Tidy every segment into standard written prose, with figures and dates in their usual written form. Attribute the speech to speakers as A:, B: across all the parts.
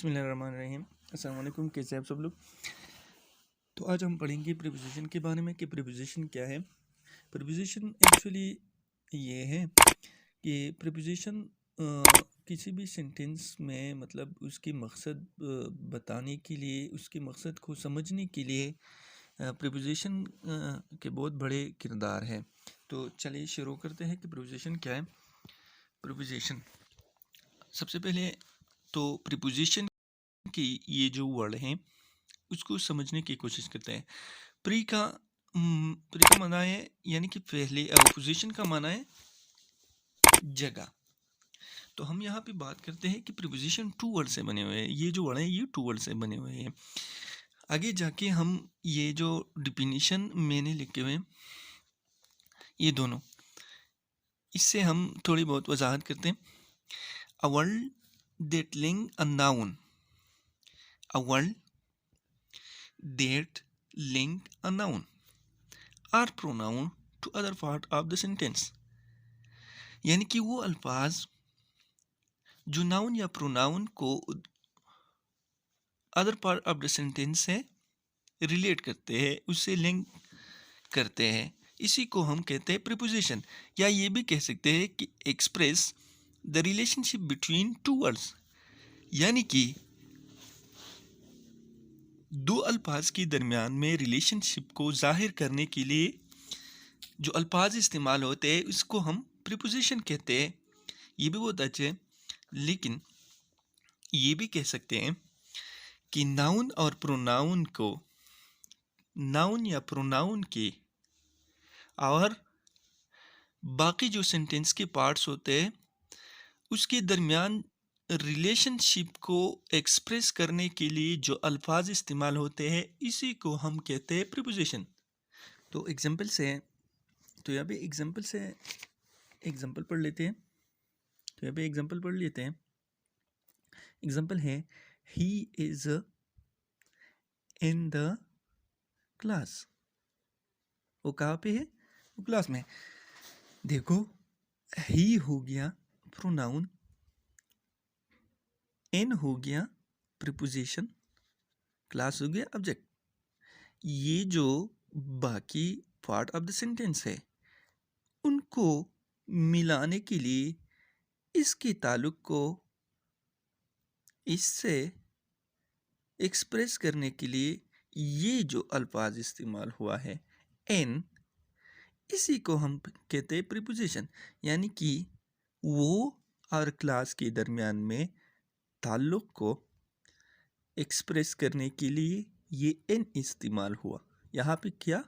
A: बिस्मिल्लाहिर्रहमानिर्रहीम। अस्सलाम वालेकुम, कैसे हैं आप सब लोग। तो आज हम पढ़ेंगे प्रीपोजिशन के बारे में कि प्रीपोजिशन क्या है। प्रीपोजिशन एक्चुअली ये है कि प्रीपोजिशन किसी भी सेंटेंस में मतलब उसके मकसद बताने के लिए, उसके मकसद को समझने के लिए प्रीपोजिशन के बहुत बड़े किरदार हैं। तो चलिए शुरू करते हैं कि प्रीपोजिशन क्या है। प्रीपोजिशन सबसे पहले तो प्रीपोजिशन की ये जो वर्ड हैं उसको समझने की कोशिश करते हैं। प्री का माना है यानी कि पहले, पोजीशन का माना है जगह। तो हम यहाँ पे बात करते हैं कि प्रीपोजिशन टू वर्ड से बने हुए हैं। ये जो वर्ड है ये टू वर्ड से बने हुए हैं। आगे जाके हम ये जो डिफिनीशन मैंने लिखे हुए हैं ये दोनों, इससे हम थोड़ी बहुत वजाहत करते हैं। A word that link a noun, a word that link a noun or pronoun to other part of the sentence। यानी कि वो अल्फाज जो नाउन या प्रोनाउन को other part of the sentence से रिलेट करते हैं, उससे लिंक करते हैं, इसी को हम कहते हैं प्रीपोजिशन। या ये भी कह सकते हैं कि express the relationship between two words, यानी कि दो अल्फाज के दरमियान में रिलेशनशिप को जाहिर करने के लिए जो अल्फाज इस्तेमाल होते हैं उसको हम प्रीपोजिशन कहते हैं। ये भी बहुत अच्छे हैं, लेकिन ये भी कह सकते हैं कि नाउन और प्रोनाउन को, नाउन या प्रोनाउन के और बाकी जो सेंटेंस के पार्ट्स होते हैं उसके दरमियान रिलेशनशिप को एक्सप्रेस करने के लिए जो अल्फाज इस्तेमाल होते हैं इसी को हम कहते हैं प्रीपोजिशन। तो एग्जांपल से, तो यहाँ पे एग्जांपल पढ़ लेते हैं। तो यहाँ पे एग्जांपल पढ़ लेते हैं। एग्जांपल है he is in the class. वो कहाँ पे है? वो क्लास में। देखो, ही हो गया प्रोनाउन, इन हो गया प्रीपोजिशन, क्लास हो गया ऑब्जेक्ट। ये जो बाकी पार्ट ऑफ द सेंटेंस है उनको मिलाने के लिए, इसके ताल्लुक को इससे एक्सप्रेस करने के लिए ये जो अल्फाज इस्तेमाल हुआ है एन, इसी को हम कहते हैं प्रीपोजिशन। यानी कि वो और क्लास के दरमियान में ताल्लुक को एक्सप्रेस करने के लिए ये एन इस्तेमाल हुआ। यहाँ पे क्या,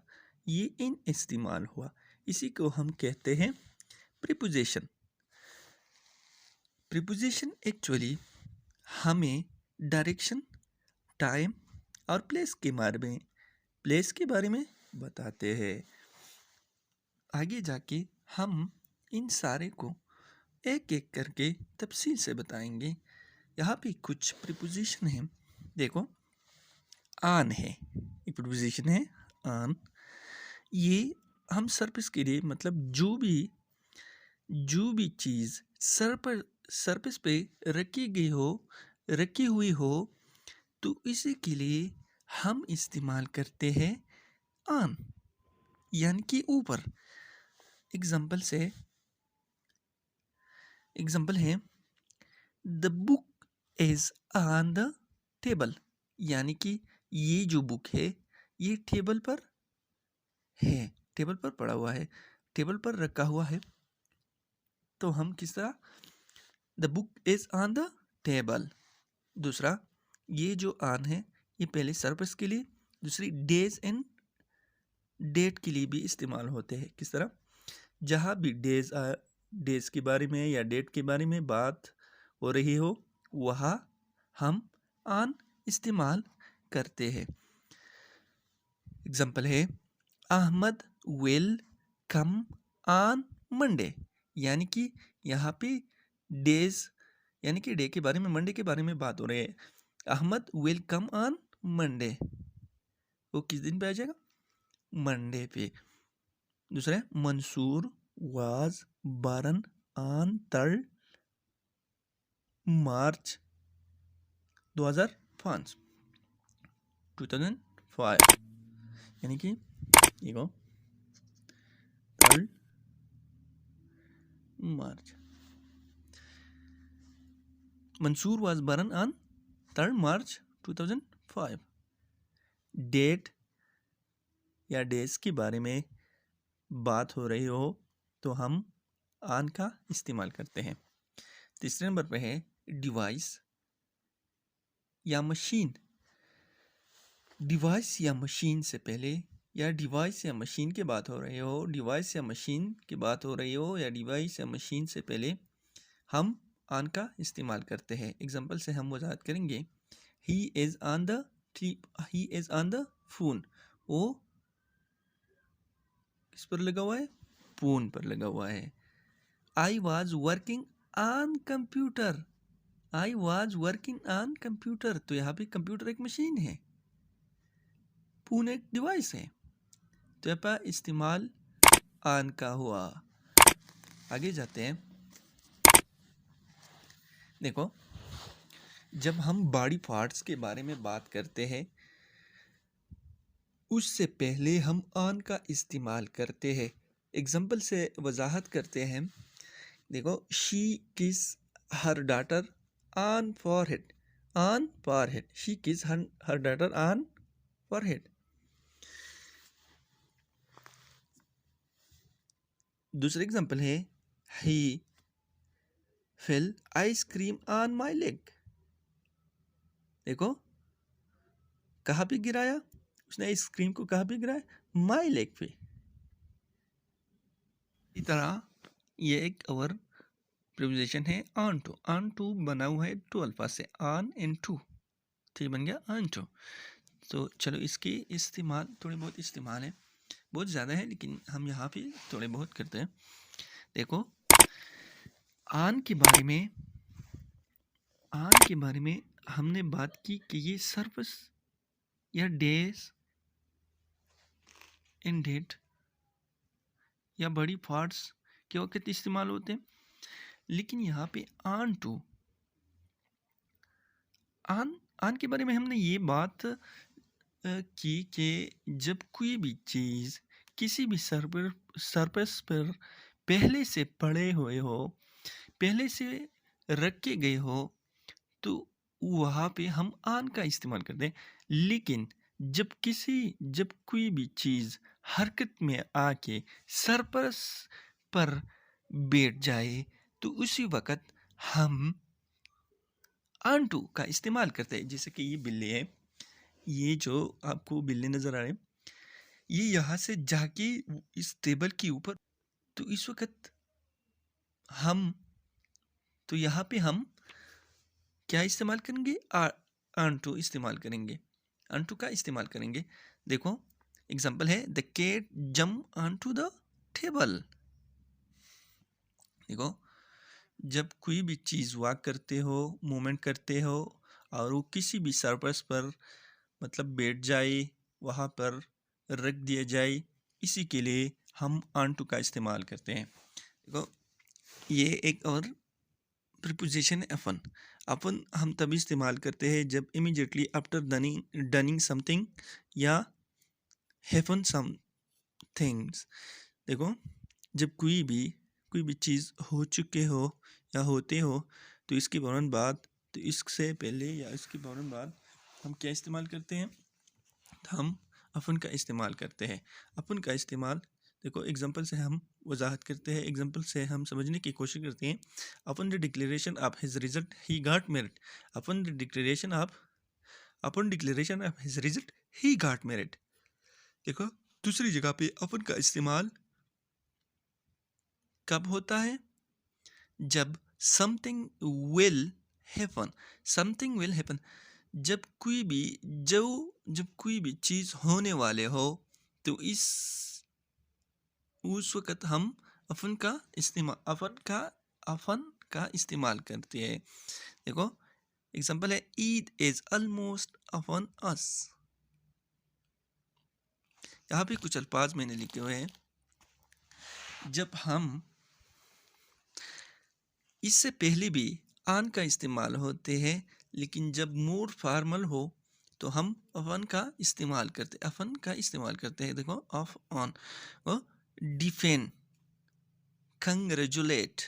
A: ये एन इस्तेमाल हुआ, इसी को हम कहते हैं प्रीपोजिशन। प्रीपोजिशन एक्चुअली हमें डायरेक्शन, टाइम और प्लेस के बारे में बताते हैं। आगे जाके हम इन सारे को एक एक करके तफसील से बताएंगे। यहाँ पे कुछ प्रीपोजिशन हैं। देखो, आन है, एक प्रीपोजिशन है आन। ये हम सरफेस के लिए, मतलब जो भी चीज़ सरफेस पे रखी हुई हो तो इसी के लिए हम इस्तेमाल करते हैं आन, यानी कि ऊपर। एग्जाम्पल है the book is on the table, यानी कि ये जो बुक है ये टेबल पर है, टेबल पर पड़ा हुआ है, टेबल पर रखा हुआ है। तो हम किस तरह, the book is on the table. दूसरा, ये जो ऑन है ये पहले सरफेस के लिए, दूसरी डेज एंड डेट के लिए भी इस्तेमाल होते हैं। किस तरह, जहाँ भी डेज के बारे में या डेट के बारे में बात हो रही हो वहाँ हम ऑन इस्तेमाल करते हैं। एग्जाम्पल है Ahmad will come on Monday, यानी कि यहाँ पे डेज यानी कि डे के बारे में, मंडे के बारे में बात हो रही है। Ahmad will come on Monday, वो किस दिन पे आ जाएगा? मंडे पे। दूसरा, Mansoor was born on 3rd March, 2005 2005 यानी कि ये को 3 मार्च। मंसूर was born on 3 March 2005। Date या डेज के बारे में बात हो रही हो तो हम ऑन का इस्तेमाल करते हैं। तीसरे नंबर पे है डिवाइस या मशीन। डिवाइस या मशीन से पहले या डिवाइस या मशीन की बात हो रही हो, डिवाइस या मशीन की बात हो रही हो या डिवाइस या मशीन से पहले हम ऑन का इस्तेमाल करते हैं। एग्जांपल से हम वजाहत करेंगे। He is on the phone. वो किस पर लगा हुआ है? फोन पर लगा हुआ है। I was working on computer. I was working on computer. तो यहाँ पे कंप्यूटर एक मशीन है, फोन एक डिवाइस है, तो यहाँ पर इस्तेमाल ऑन का हुआ। आगे जाते हैं। देखो, जब हम बॉडी पार्ट्स के बारे में बात करते हैं उससे पहले हम ऑन का इस्तेमाल करते हैं। एग्जाम्पल से वजाहत करते हैं। देखो, she kiss her daughter on forehead. On forehead, she kiss her daughter on forehead. दूसरा एग्जाम्पल है he fill ice cream on my leg. देखो, कहाँ पे गिराया उसने आइसक्रीम को? कहाँ पे गिराया? माई लेग पे। इस तरह ये एक और प्रीपोजिशन है ऑन टू। ऑन टू बना हुआ है टू अल्फाज से, ऑन एंड टू, ठीक बन गया ऑन टू। तो चलो, इसके इस्तेमाल थोड़े बहुत इस्तेमाल है, बहुत ज़्यादा है लेकिन हम यहाँ पे थोड़े बहुत करते हैं। देखो, ऑन के बारे में हमने बात की कि ये सर्फस या डेज एंड डेट या बड़ी पार्ट्स के वक्त इस्तेमाल होते हैं। लेकिन यहाँ पे ऑन टू, ऑन के बारे में हमने ये बात की कि जब कोई भी चीज़ किसी भी सरफेस पर पहले से पड़े हुए हो, पहले से रखे गए हो, तो वहाँ पे हम ऑन का इस्तेमाल करते हैं। लेकिन जब कोई भी चीज़ हरकत में आके सरफेस पर बैठ जाए तो उसी वक्त हम ऑन टू का इस्तेमाल करते हैं। जैसे कि ये बिल्ली है, ये जो आपको बिल्ली नज़र आ रहे हैं, ये यहाँ से जाके इस टेबल के ऊपर, तो इस वक्त हम, तो यहाँ पे हम क्या इस्तेमाल करेंगे? ऑन टू इस्तेमाल करेंगे, ऑन टू का इस्तेमाल करेंगे। देखो, एग्जांपल है the cat jump on to the table. देखो, जब कोई भी चीज़ वॉक करते हो, मूवमेंट करते हो और वो किसी भी सरफेस पर मतलब बैठ जाए, वहाँ पर रख दिया जाए, इसी के लिए हम ऑन टू का इस्तेमाल करते हैं। देखो, ये एक और प्रीपोजिशन है अपन। अपन हम तभी इस्तेमाल करते हैं जब इमीडिएटली आफ्टर डनिंग समथिंग या हैपन सम थिंग्स। देखो, जब कोई भी चीज़ हो चुके हो या होते हो, तो इसके फ़ौरन बाद, तो इससे पहले या इसके फ़ौरन बाद हम क्या इस्तेमाल करते हैं? हम अपन का इस्तेमाल करते हैं। अपन का इस्तेमाल, देखो, एग्जांपल से हम वजाहत करते हैं, एग्जांपल से हम समझने की कोशिश करते हैं। Upon the declaration of his result he got merit. Upon declaration of his result he got merit. देखो, दूसरी जगह पे अपन का इस्तेमाल कब होता है? जब something will happen. Something will happen, जब कोई भी चीज़ होने वाले हो, तो उस वक़्त हम अपन का इस्तेमाल करते हैं। देखो, एग्जांपल है Eid is almost upon us. यहाँ पे कुछ अल्फाज मैंने लिखे हुए हैं। जब हम, इससे पहले भी ऑन का इस्तेमाल होते हैं, लेकिन जब मूड फॉर्मल हो तो हम अपन का इस्तेमाल करते हैं। देखो off on, depend, congratulate,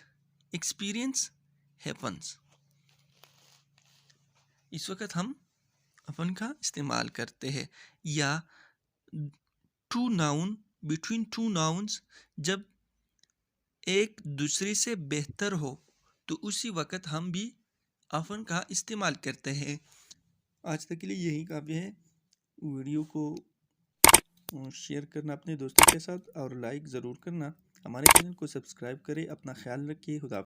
A: experience, happens. इस वक्त हम अपन का इस्तेमाल करते हैं। या two noun, between two nouns, जब एक दूसरे से बेहतर हो तो उसी वक्त हम भी अपन का इस्तेमाल करते हैं। आज तक के लिए यही काफ़ी है। वीडियो को शेयर करना अपने दोस्तों के साथ और लाइक ज़रूर करना। हमारे चैनल को सब्सक्राइब करें। अपना ख्याल रखिए। खुदा।